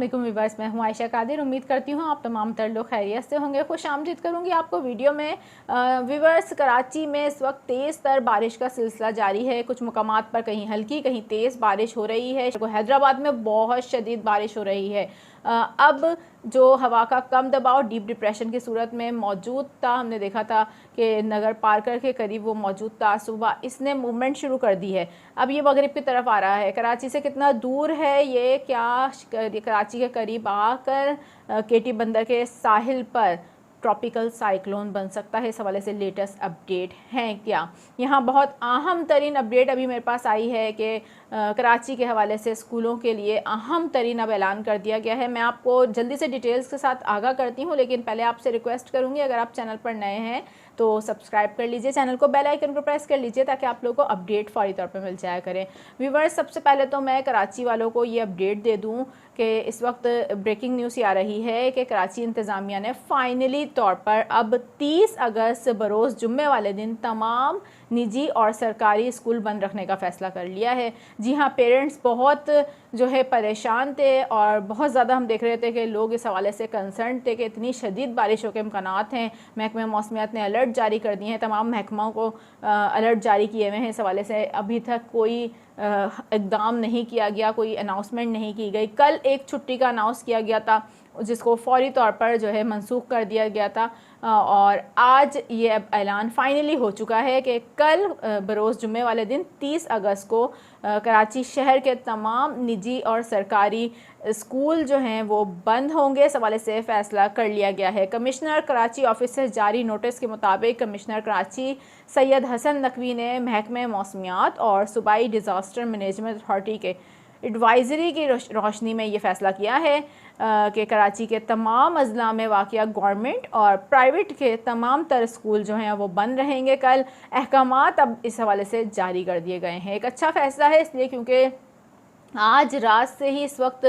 वालेकुम व्यूअर्स, मैं हूं आयशा कादिर। उम्मीद करती हूं आप तमाम तर लोग खैरियत से होंगे। खुश आमदीद करूंगी आपको वीडियो में। व्यूअर्स, कराची में इस वक्त तेज़ तर बारिश का सिलसिला जारी है। कुछ मुकामात पर कहीं हल्की कहीं तेज़ बारिश हो रही है। हैदराबाद में बहुत शदीद बारिश हो रही है। अब जो हवा का कम दबाव डीप डिप्रेशन की सूरत में मौजूद था, हमने देखा था कि नगर पार्कर के करीब वो मौजूद था। सुबह इसने मूवमेंट शुरू कर दी है। अब ये मगरिब की तरफ आ रहा है। कराची से कितना दूर है ये, क्या कराची के करीब आकर केटी बंदर के साहिल पर ट्रॉपिकल साइक्लोन बन सकता है? इस हवाले से लेटेस्ट अपडेट हैं क्या? यहाँ बहुत अहम तरीन अपडेट अभी मेरे पास आई है कि कराची के हवाले से स्कूलों के लिए अहम तरीन अब ऐलान कर दिया गया है। मैं आपको जल्दी से डिटेल्स के साथ आगाह करती हूँ, लेकिन पहले आपसे रिक्वेस्ट करूँगी, अगर आप चैनल पर नए हैं तो सब्सक्राइब कर लीजिए, चैनल को बेल आइकन को प्रेस कर लीजिए ताकि आप लोगों को अपडेट फौरी तौर पर मिल जाया करें। व्यूअर्स, सबसे पहले तो मैं कराची वालों को ये अपडेट दे दूं कि इस वक्त ब्रेकिंग न्यूज़ आ रही है कि कराची इंतज़ामिया ने फ़ाइनली तौर पर अब 30 अगस्त बरोज़ जुम्मे वाले दिन तमाम निजी और सरकारी स्कूल बंद रखने का फ़ैसला कर लिया है। जी हाँ, पेरेंट्स बहुत जो है परेशान थे और बहुत ज़्यादा हम देख रहे थे कि लोग इस हवाले से कंसर्न थे कि इतनी शदीद बारिशों के इम्कानात हैं। महकमे मौसमियात ने अलर्ट जारी कर दिए हैं, तमाम महकमाओं को अलर्ट जारी किए हुए हैं। इस हवाले से अभी तक कोई इक़दाम नहीं किया गया, कोई अनाउंसमेंट नहीं की गई। कल एक छुट्टी का अनाउंस किया गया था जिसको फ़ौरी तौर पर जो है मनसूख कर दिया गया था, और आज ये अब ऐलान फ़ाइनली हो चुका है कि कल बरोज़ जुम्मे वाले दिन 30 अगस्त को कराची शहर के तमाम निजी और सरकारी स्कूल जो हैं वो बंद होंगे। इस हवाले से फ़ैसला कर लिया गया है। कमिश्नर कराची ऑफिस से जारी नोटिस के मुताबिक कमिश्नर कराची सैयद हसन नकवी ने महकमे मौसमियात और सूबाई डिज़ास्टर मैनेजमेंट अथॉरिटी के एडवाइज़री की रोशनी में ये फ़ैसला किया है कि कराची के तमाम अज़ला में वाक़िया गवर्नमेंट और प्राइवेट के तमाम तर स्कूल जो हैं वो बंद रहेंगे। कल अहकामात अब इस हवाले से जारी कर दिए गए हैं। एक अच्छा फ़ैसला है इसलिए क्योंकि आज रात से ही इस वक्त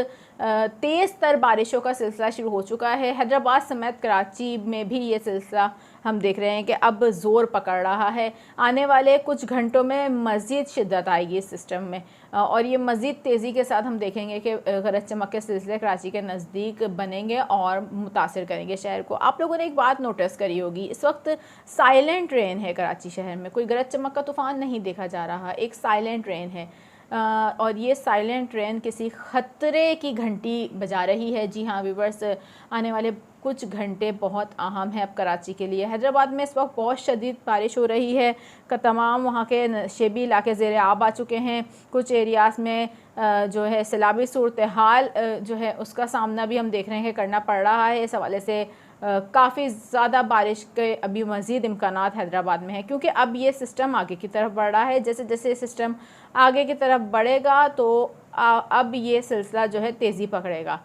तेज़ तर बारिशों का सिलसिला शुरू हो चुका है। हैदराबाद समेत कराची में भी ये सिलसिला हम देख रहे हैं कि अब ज़ोर पकड़ रहा है। आने वाले कुछ घंटों में मज़ीद शिद्दत आएगी इस सिस्टम में, और ये मज़ीद तेज़ी के साथ हम देखेंगे कि गरज चमक के सिलसिले कराची के नज़दीक बनेंगे और मुतासिर करेंगे शहर को। आप लोगों ने एक बात नोटिस करी होगी, इस वक्त साइलेंट रेन है कराची शहर में। कोई गरज चमक का तूफ़ान नहीं देखा जा रहा, एक साइलेंट रेन है। और ये साइलेंट ट्रेन किसी ख़तरे की घंटी बजा रही है। जी हाँ व्यूवर्स, आने वाले कुछ घंटे बहुत अहम है अब कराची के लिए। हैदराबाद में इस वक्त बहुत शदीद बारिश हो रही है का तमाम वहाँ के नशेबी इलाके ज़ेर आब आ चुके हैं। कुछ एरियाज़ में जो है सैलाबी सूरत हाल जो है उसका सामना भी हम देख रहे हैं कि करना पड़ रहा है। इस हवाले से काफ़ी ज़्यादा बारिश के अभी मज़ीद इम्कानात हैदराबाद में है, क्योंकि अब ये सिस्टम आगे की तरफ बढ़ रहा है। जैसे जैसे ये सिस्टम आगे की तरफ बढ़ेगा तो अब ये सिलसिला जो है तेज़ी पकड़ेगा।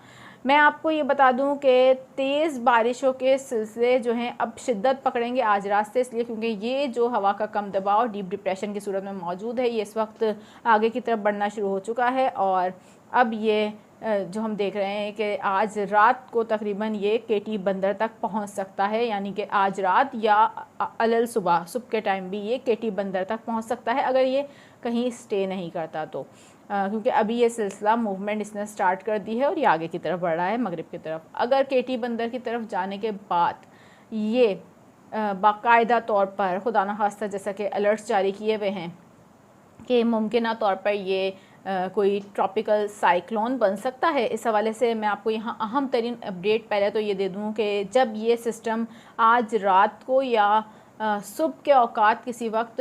मैं आपको ये बता दूं कि तेज़ बारिशों के सिलसिले जो हैं अब शिद्दत पकड़ेंगे आज रात से, इसलिए क्योंकि ये जो हवा का कम दबाव डीप डिप्रेशन की सूरत में मौजूद है ये इस वक्त आगे की तरफ बढ़ना शुरू हो चुका है। और अब ये जो हम देख रहे हैं कि आज रात को तकरीबन ये केटी बंदर तक पहुंच सकता है, यानी कि आज रात या अलल सुबह के टाइम भी ये केटी बंदर तक पहुंच सकता है अगर ये कहीं स्टे नहीं करता तो, क्योंकि अभी ये सिलसिला मूवमेंट इसने स्टार्ट कर दी है और ये आगे की तरफ बढ़ रहा है मगरिब की तरफ। अगर केटी बंदर की तरफ जाने के बाद ये बाकायदा तौर पर खुदा न खास्ता जैसा कि अलर्ट्स जारी किए हुए हैं कि मुमकिन तौर पर ये कोई ट्रॉपिकल साइक्लोन बन सकता है। इस हवाले से मैं आपको यहाँ अहम तरीन अपडेट पहले तो ये दे दूँ कि जब ये सिस्टम आज रात को या सुबह के औकात किसी वक्त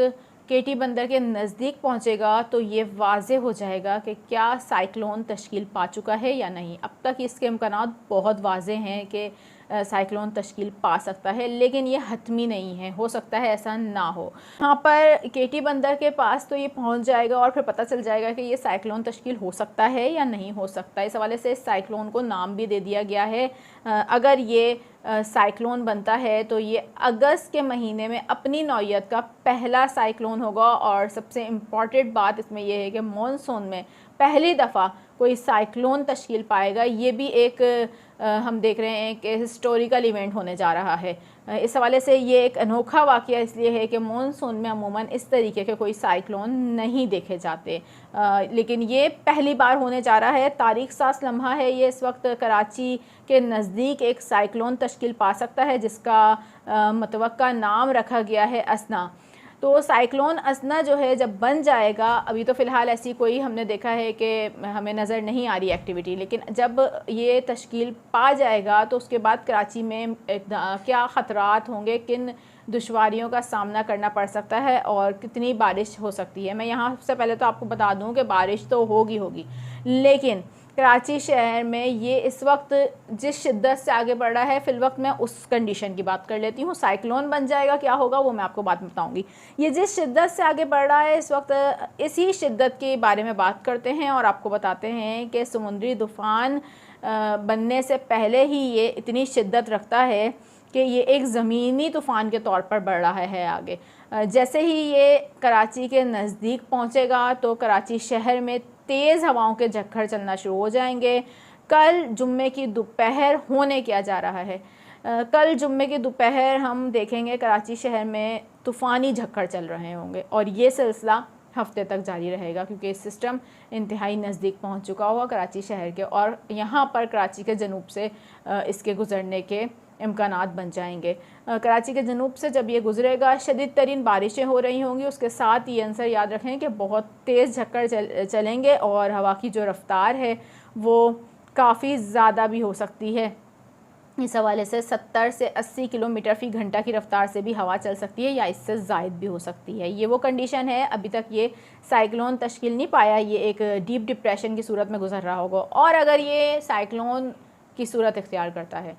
केटी बंदर के नज़दीक पहुँचेगा तो ये वाज़े हो जाएगा कि क्या साइक्लोन तश्कील पा चुका है या नहीं। अब तक इसके इम्कानात बहुत वाज़े हैं कि साइक्लोन तश्कील पा सकता है, लेकिन ये हतमी नहीं है, हो सकता है ऐसा ना हो। यहाँ पर केटी बंदर के पास तो ये पहुँच जाएगा और फिर पता चल जाएगा कि ये साइक्लोन तश्कील हो सकता है या नहीं हो सकता। इस हवाले से इस साइक्लोन को नाम भी दे दिया गया है। अगर ये साइक्लोन बनता है तो ये अगस्त के महीने में अपनी नौइयत का पहला साइक्लोन होगा। और सबसे इम्पॉर्टेंट बात इसमें यह है कि मॉनसून में पहली दफ़ा कोई साइक्लोन तश्कील पाएगा। ये भी एक हम देख रहे हैं कि हिस्टोरिकल इवेंट होने जा रहा है। इस हवाले से ये एक अनोखा वाक़या इसलिए है कि मानसून में अमूमन इस तरीके के कोई साइक्लोन नहीं देखे जाते, लेकिन ये पहली बार होने जा रहा है। तारीख साज लम्हा है ये। इस वक्त कराची के नज़दीक एक साइक्लोन तश्कील पा सकता है जिसका मुतवक्का नाम रखा गया है असना। तो साइक्लोन असना जो है जब बन जाएगा, अभी तो फ़िलहाल ऐसी कोई हमने देखा है कि हमें नज़र नहीं आ रही एक्टिविटी, लेकिन जब ये तश्कील पा जाएगा तो उसके बाद कराची में क्या ख़तरात होंगे, किन दुश्वारियों का सामना करना पड़ सकता है और कितनी बारिश हो सकती है। मैं यहाँ से पहले तो आपको बता दूँ कि बारिश तो होगी, लेकिन कराची शहर में ये इस वक्त जिस शिद्दत से आगे बढ़ रहा है, फ़िलवक्त मैं उस कंडीशन की बात कर लेती हूँ। साइक्लोन बन जाएगा क्या होगा वो मैं आपको बाद में बताऊँगी। ये जिस शिद्दत से आगे बढ़ रहा है इस वक्त, इसी शिद्दत के बारे में बात करते हैं और आपको बताते हैं कि समुद्री तूफ़ान बनने से पहले ही ये इतनी शिद्दत रखता है कि ये एक ज़मीनी तूफ़ान के तौर पर बढ़ रहा है आगे। जैसे ही ये कराची के नज़दीक पहुँचेगा तो कराची शहर में तेज़ हवाओं के झक्कर चलना शुरू हो जाएंगे। कल जुम्मे की दोपहर होने क्या जा रहा है, कल जुम्मे की दोपहर हम देखेंगे कराची शहर में तूफ़ानी झक्कर चल रहे होंगे और ये सिलसिला हफ्ते तक जारी रहेगा क्योंकि सिस्टम इंतहाई नज़दीक पहुंच चुका होगा कराची शहर के और यहाँ पर कराची के जनूब से इसके गुज़रने के इम्कानात बन जाएंगे। कराची के जनूब से जब ये गुजरेगा शदीद तरीन बारिशें हो रही होंगी, उसके साथ ये आंसर याद रखें कि बहुत तेज़ झक्कर चलेंगे और हवा की जो रफ़्तार है वो काफ़ी ज़्यादा भी हो सकती है। इस हवाले से 70 से 80 किलोमीटर फ़ी घंटा की रफ़्तार से भी हवा चल सकती है या इससे ज़ायद भी हो सकती है। ये वो कंडीशन है, अभी तक ये साइक्लोन तश्कील नहीं पाया, ये एक डीप डिप्रेशन की सूरत में गुजर रहा होगा और अगर ये साइक्लोन की सूरत इख्तियार करता है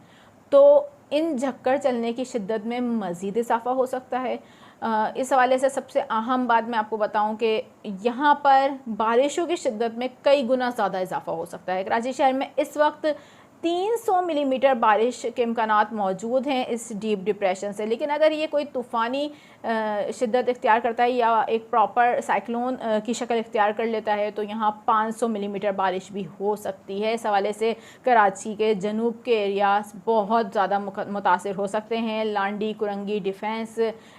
तो इन झक्कर चलने की शिद्दत में मज़ीद इजाफा हो सकता है। इस हवाले से सबसे अहम बात मैं आपको बताऊं कि यहाँ पर बारिशों की शिद्दत में कई गुना ज़्यादा इजाफा हो सकता है। कराची शहर में इस वक्त 300 मिलीमीटर बारिश के इम्कानात मौजूद हैं इस डीप डिप्रेशन से, लेकिन अगर ये कोई तूफ़ानी शिद्दत इख्तियार करता है या एक प्रॉपर साइक्लोन की शक्ल इख्तियार कर लेता है तो यहाँ 500 मिलीमीटर बारिश भी हो सकती है। इस हवाले से कराची के जनूब के एरियाज़ बहुत ज़्यादा मुतासिर हो सकते हैं। लांडी, कुरंगी, डिफेंस,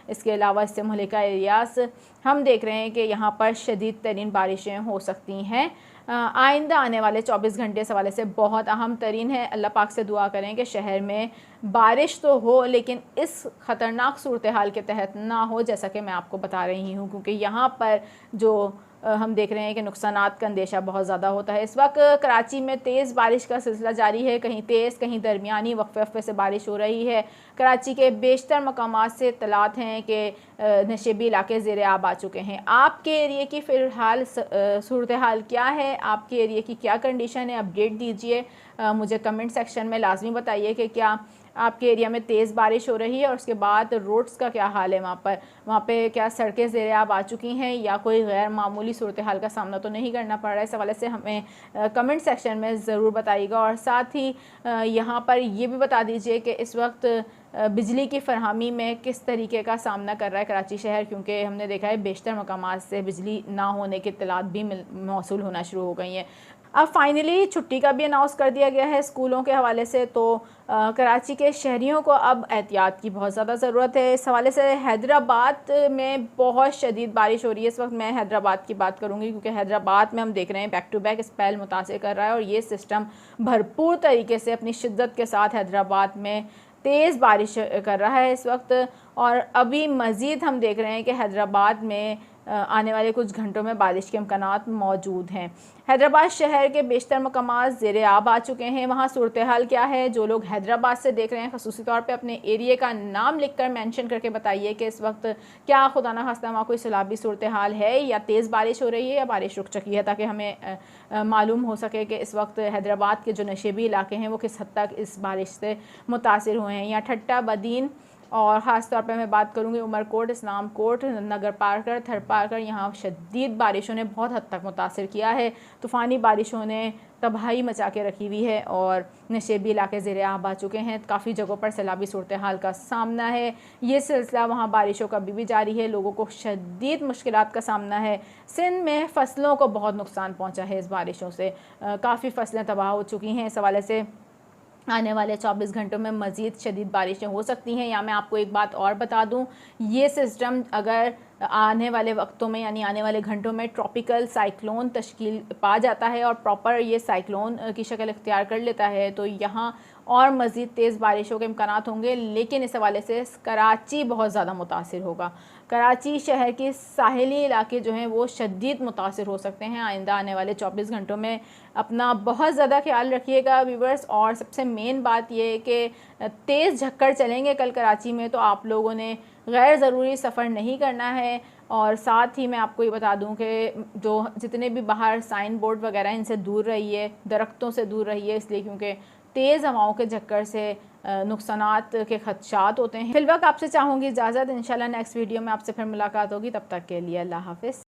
इसके अलावा इससे मुहलिका एरियाज़ हम देख रहे हैं कि यहाँ पर शदीद तरीन बारिशें हो सकती हैं। आइंदा आने वाले 24 घंटे इस हवाले से बहुत अहम तरीन है। अल्लाह पाक से दुआ करें कि शहर में बारिश तो हो लेकिन इस ख़तरनाक सूरत हाल के तहत ना हो जैसा कि मैं आपको बता रही हूँ, क्योंकि यहाँ पर जो हम देख रहे हैं कि नुकसानात का अंदेशा बहुत ज़्यादा होता है। इस वक्त कराची में तेज़ बारिश का सिलसिला जारी है, कहीं तेज़ कहीं दरमियानी वक्फे से बारिश हो रही है। कराची के बेशतर मकामात से इत्तलात हैं कि नशेबी इलाके ज़ेर आब आ चुके हैं। आपके एरिए की फ़िलहाल सूरत हाल क्या है, आपके एरिए की क्या कंडीशन है, अपडेट दीजिए मुझे कमेंट सेक्शन में लाजमी बताइए कि क्या आपके एरिया में तेज़ बारिश हो रही है और उसके बाद रोड्स का क्या हाल है, वहाँ पे क्या सड़कें ज़ेर आब आ चुकी हैं या कोई गैर मामूली सूरत हाल का सामना तो नहीं करना पड़ रहा है। इस हवाले से हमें कमेंट सेक्शन में ज़रूर बताइएगा और साथ ही यहाँ पर ये भी बता दीजिए कि इस वक्त बिजली की फरहमी में किस तरीके का सामना कर रहा है कराची शहर, क्योंकि हमने देखा है बेशतर मकामात से बिजली ना होने की इत्तलात भी मौसूल होना शुरू हो गई हैं। अब फाइनली छुट्टी का भी अनाउंस कर दिया गया है स्कूलों के हवाले से, तो कराची के शहरियों को अब एहतियात की बहुत ज़्यादा ज़रूरत है। इस हवाले से हैदराबाद में बहुत शदीद बारिश हो रही है। इस वक्त मैं हैदराबाद की बात करूँगी क्योंकि हैदराबाद में हम देख रहे हैं बैक टू बैक स्पेल मुतासिर कर रहा है और ये सिस्टम भरपूर तरीके से अपनी शिद्दत के साथ हैदराबाद में तेज़ बारिश कर रहा है इस वक्त। और अभी मज़ीद हम देख रहे हैं कि हैदराबाद में आने वाले कुछ घंटों में बारिश के इम्कानात मौजूद हैं। हैदराबाद शहर के बेशतर मकामात ज़ेर आब आ चुके हैं। वहाँ सूरत हाल क्या है, जो लोग हैदराबाद से देख रहे हैं ख़ुसूसी तौर पे अपने एरिए का नाम लिखकर मेंशन करके बताइए कि इस वक्त क्या खुदा न खास्ता वहाँ कोई सैलाबी सूरत हाल है या तेज़ बारिश हो रही है या बारिश रुक चुकी है, ताकि हमें मालूम हो सके कि इस वक्त हैदराबाद के जो नशेबी इलाके हैं वो किस हद तक इस बारिश से मुतासिर हुए हैं। यहाँ ठट्टा, बदीन और ख़ास तौर पे मैं बात करूँगी उमरकोट, इस्लाम कोट, नगर पार्कर, थर पार्कर, यहाँ शदीद बारिशों ने बहुत हद तक मुतासिर किया है। तूफ़ानी बारिशों ने तबाही मचा के रखी हुई है और नशेबी इलाके ज़ेर आब आ चुके हैं। काफ़ी जगहों पर सैलाबी सूरत हाल का सामना है। ये सिलसिला वहाँ बारिशों का भी जारी है, लोगों को शदीद मुश्किलात का सामना है। सिंध में फ़सलों को बहुत नुकसान पहुँचा है इस बारिशों से, काफ़ी फ़सलें तबाह हो चुकी हैं। इस हवाले से आने वाले 24 घंटों में मज़ीद शदीद बारिशें हो सकती हैं। या मैं आपको एक बात और बता दूं, ये सिस्टम अगर आने वाले वक्तों में यानी आने वाले घंटों में ट्रॉपिकल साइक्लोन तश्कील पा जाता है और प्रॉपर ये साइक्लोन की शक्ल इख्तियार कर लेता है तो यहाँ और मज़ीद तेज़ बारिशों के इम्कानात होंगे। लेकिन इस हवाले से कराची बहुत ज़्यादा मुतासिर होगा। कराची शहर के साहिली इलाके जो हैं वो शदीद मुतासिर हो सकते हैं आइंदा आने वाले 24 घंटों में। अपना बहुत ज़्यादा ख्याल रखिएगा व्यूवर्स। और सबसे मेन बात ये है कि तेज़ झक्कर चलेंगे कल कराची में, तो आप लोगों ने गैर ज़रूरी सफ़र नहीं करना है। और साथ ही मैं आपको ये बता दूं कि जो जितने भी बाहर साइन बोर्ड वगैरह इनसे दूर रहिए, दरख्तों से दूर रहिए, इसलिए क्योंकि तेज़ हवाओं के झक्कर से नुकसानात के खदशात होते हैं। फिलहाल आपसे चाहूँगी इजाज़त, इंशाल्लाह नेक्स्ट वीडियो में आपसे फिर मुलाकात होगी। तब तक के लिए अल्लाह हाफ़िज़।